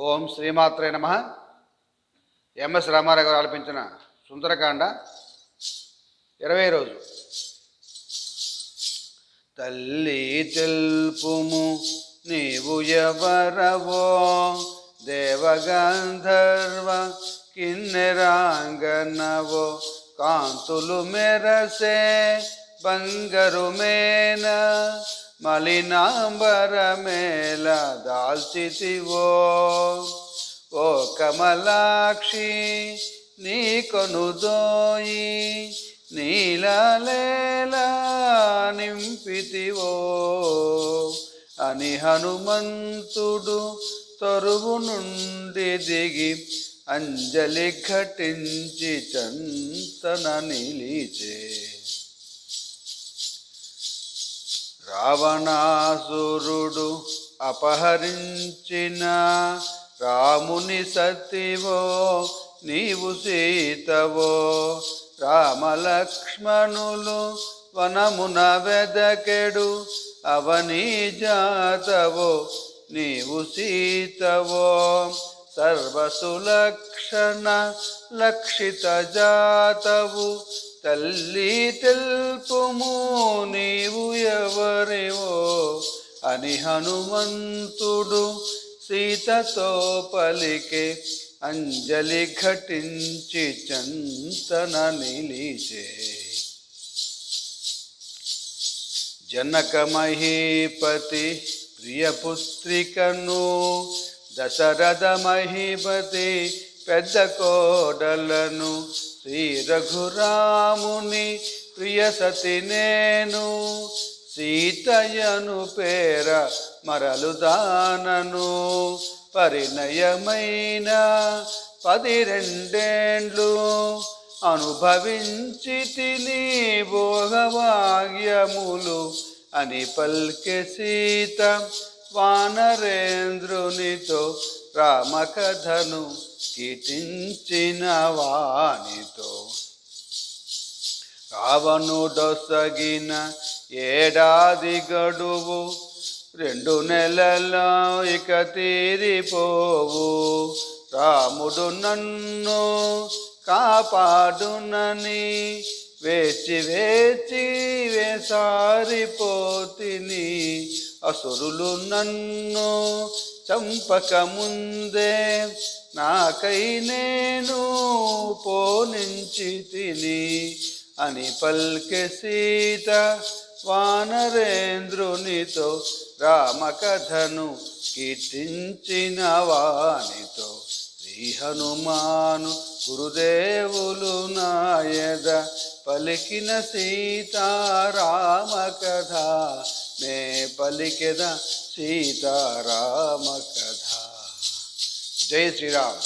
ఓం శ్రీమాత్రే నమ. ఎంఎస్ రామారావు గారు ఆలపించిన సుందరకాండ 20వ రోజు. తల్లి తెల్పుము నీవు ఎవరవో, దేవగంధర్వ కిన్నెరాంగనవో, కాంతులు మెరసే బంగరు మేన మలినాంబరమేల దాల్చితివో. ఓ కమలాక్షి నీ కొనుదోయి నీలలేలా నింపితివో అని హనుమంతుడు తరువు నుండి దిగి అంజలి ఘటించి చంతన నిలిచే. రావణాసురుడు అపహరించిన రాముని సతివో నీవు సీతవో, రామలక్ష్మణులు వనమున వెదకెడు అవనీ జాతవో నీవు సీతవో, సర్వసులక్షణ లక్షిత జాతవు తల్లి తెల్పుము నీవు ఎవరివో అని హనుమంతుడు సీతతో పలికే అంజలి ఘటించి చంతన నిలిచే. జనక మహీపతి ప్రియపుత్రికను, దశరథ మహీపతి పెద్ద కోడలను, శ్రీ రఘురాముని ప్రియ సతి నేను, సీతయ్యను పేర మరలుదానను, పరిణయమైన 12 అనుభవించి తిని భోగభాగ్యములు అని పల్కె సీత వానరేంద్రునితో, రామకథను కీర్తించిన వానితో. రావణుడొసగిన ఏడాది గడువు 2 నెలల్లో ఇక తీరిపోవు, రాముడు నన్ను కాపాడునని వేచి వేచి వేసారిపోతిని. అసురులు నన్ను చంపక ముందే నాకై నేను పోనించి తిని అని పల్కె సీత వానరేంద్రునితో, రామకథను కీర్తించిన వానితో. శ్రీ హనుమాను గురుదేవులు నాయద పలికిన సీతారామ కథ, నే పలికెద సీతారామ కథ. జై శ్రీరామ్.